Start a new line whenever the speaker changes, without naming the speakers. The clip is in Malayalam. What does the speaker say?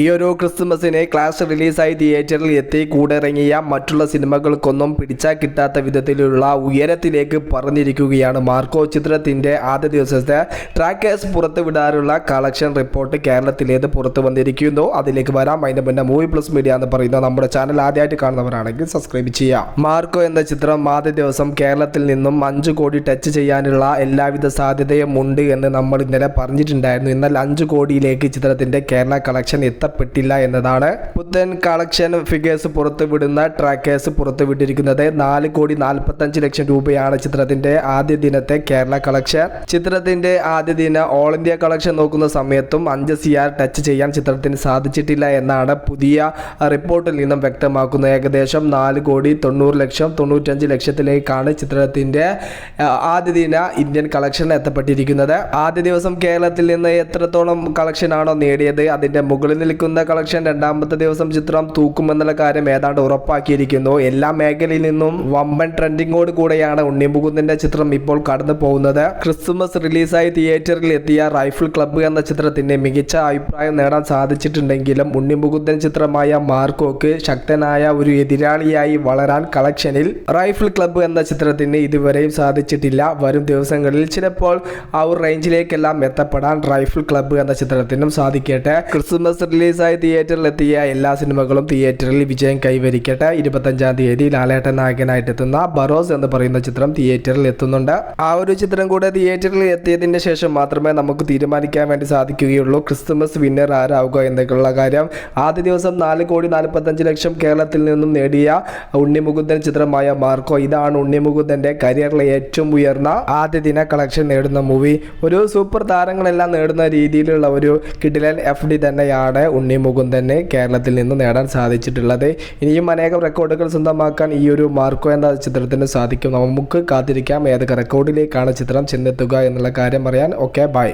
ഈ ഒരു ക്രിസ്മസിന് ക്ലാഷ് റിലീസായി തിയേറ്ററിൽ എത്തി കൂടെ ഇറങ്ങിയ മറ്റുള്ള സിനിമകൾക്കൊന്നും പിടിച്ചാൽ കിട്ടാത്ത വിധത്തിലുള്ള ഉയരത്തിലേക്ക് പറഞ്ഞിരിക്കുകയാണ് മാർക്കോ. ചിത്രത്തിൻ്റെ ആദ്യ ദിവസത്തെ ട്രാക്കേഴ്സ് പുറത്തുവിടാറുള്ള കളക്ഷൻ റിപ്പോർട്ട് കേരളത്തിലേത് പുറത്തു വന്നിരിക്കുന്നു. അതിലേക്ക് വരാം. അതിൻ്റെ മുന്നേ മൂവി പ്ലസ് മീഡിയ എന്ന് പറയുന്ന നമ്മുടെ ചാനൽ ആദ്യമായിട്ട് കാണുന്നവരാണെങ്കിൽ സബ്സ്ക്രൈബ് ചെയ്യാം. മാർക്കോ എന്ന ചിത്രം ആദ്യ ദിവസം കേരളത്തിൽ നിന്നും 5 കോടി ടച്ച് ചെയ്യാനുള്ള എല്ലാവിധ സാധ്യതയും ഉണ്ട് എന്ന് നമ്മൾ ഇന്നലെ പറഞ്ഞിട്ടുണ്ടായിരുന്നു. എന്നാൽ 5 കോടിയിലേക്ക് ചിത്രത്തിൻ്റെ കേരള കളക്ഷൻ എത്തപ്പെട്ടില്ല എന്നതാണ് പുത്തൻ കളക്ഷൻ ഫിഗേഴ്സ് പുറത്തുവിടുന്ന ട്രാക്കേഴ്സ് പുറത്തുവിട്ടിരിക്കുന്നത്. 4 കോടി 45 ലക്ഷം രൂപയാണ് ചിത്രത്തിന്റെ ആദ്യ ദിനത്തെ കേരള കളക്ഷൻ. ചിത്രത്തിന്റെ ആദ്യ ദിന ഓൾ ഇന്ത്യ കളക്ഷൻ നോക്കുന്ന സമയത്തും 5 CR ടച്ച് ചെയ്യാൻ ചിത്രത്തിന് സാധിച്ചിട്ടില്ല എന്നാണ് പുതിയ റിപ്പോർട്ടിൽ നിന്നും വ്യക്തമാക്കുന്നത്. ഏകദേശം 4 കോടി 90 ലക്ഷം 95 ലക്ഷത്തിലേക്കാണ് ചിത്രത്തിന്റെ ആദ്യ ദിന ഇന്ത്യൻ കളക്ഷൻ എത്തപ്പെട്ടിരിക്കുന്നത്. ആദ്യ ദിവസം കേരളത്തിൽ നിന്ന് എത്രത്തോളം കളക്ഷനാണോ നേടിയത് അതിന്റെ മുകളിൽ നിൽക്കുന്ന കളക്ഷൻ രണ്ടാമത്തെ ദിവസം ചിത്രം തൂക്കുമെന്നുള്ള കാര്യം ഏതാണ്ട് ഉറപ്പാക്കിയിരിക്കുന്നു. എല്ലാ മേഖലയിൽ നിന്നും വമ്പൻ ട്രെൻഡിങ്ങോട് കൂടെയാണ് ഉണ്ണി മുകുന്ദന്റെ ചിത്രം ഇപ്പോൾ കടന്നു പോകുന്നത്. ക്രിസ്മസ് റിലീസായി തിയേറ്ററിൽ എത്തിയ റൈഫിൾ ക്ലബ്ബ് എന്ന ചിത്രത്തിന് മികച്ച അഭിപ്രായം നേടാൻ സാധിച്ചിട്ടുണ്ടെങ്കിലും ഉണ്ണി മുകുന്ദൻ ചിത്രമായ മാർക്കോക്ക് ശക്തനായ ഒരു എതിരാളിയായി വളരാൻ കളക്ഷനിൽ റൈഫിൾ ക്ലബ്ബ് എന്ന ചിത്രത്തിന് ഇതുവരെയും സാധിച്ചിട്ടില്ല. വരും ദിവസങ്ങളിൽ ചിലപ്പോൾ ആ ഒരു റേഞ്ചിലേക്കെല്ലാം എത്തപ്പെടാൻ റൈഫിൾ ക്ലബ്ബ് എന്ന ചിത്രത്തിനും സാധിക്കട്ടെ. ക്രിസ്മസ് റിലീസായി തിയേറ്ററിലെത്തിയ എല്ലാ സിനിമകളും തിയേറ്ററിൽ വിജയം കൈവരിക്കട്ടെ. 25-ാം തീയതി ലാലേട്ടൻ നായകനായിട്ട് എത്തുന്ന ബറോസ് എന്ന് പറയുന്ന ചിത്രം തിയേറ്ററിൽ എത്തുന്നുണ്ട്. ആ ഒരു ചിത്രം കൂടെ തിയേറ്ററിൽ എത്തിയതിന്റെ ശേഷം മാത്രമേ നമുക്ക് തീരുമാനിക്കാൻ വേണ്ടി സാധിക്കുകയുള്ളൂ ക്രിസ്മസ് വിന്നർ ആരാവുക എന്നൊക്കെയുള്ള കാര്യം. ആദ്യ ദിവസം 4 കോടി 45 ലക്ഷം കേരളത്തിൽ നിന്നും നേടിയ ഉണ്ണി മുകുന്ദൻ ചിത്രമായ മാർക്കോ. ഇതാണ് ഉണ്ണി മുകുന്ദന്റെ കരിയറിലെ ഏറ്റവും ഉയർന്ന ആദ്യ ദിന കളക്ഷൻ നേടുന്ന മൂവി. ഒരു സൂപ്പർ താരങ്ങളെല്ലാം നേടുന്ന രീതിയിലുള്ള ഒരു കിടിലൻ FD തന്നെയാണ് ഉണ്ണി മുകുന്ദന് കേരളത്തിൽ നിന്ന് നേടാൻ സാധിച്ചിട്ടുള്ളത്. ഇനിയും അനേകം റെക്കോർഡുകൾ സ്വന്തമാക്കാൻ ഈ ഒരു മാർക്കോ എന്ന ചിത്രത്തിന് സാധിക്കും. നമുക്ക് കാത്തിരിക്കാം ഏതൊക്കെ റെക്കോർഡിലേക്കാണ് ചിത്രം ചെന്നെത്തുക എന്നുള്ള കാര്യം അറിയാൻ. Okay, by.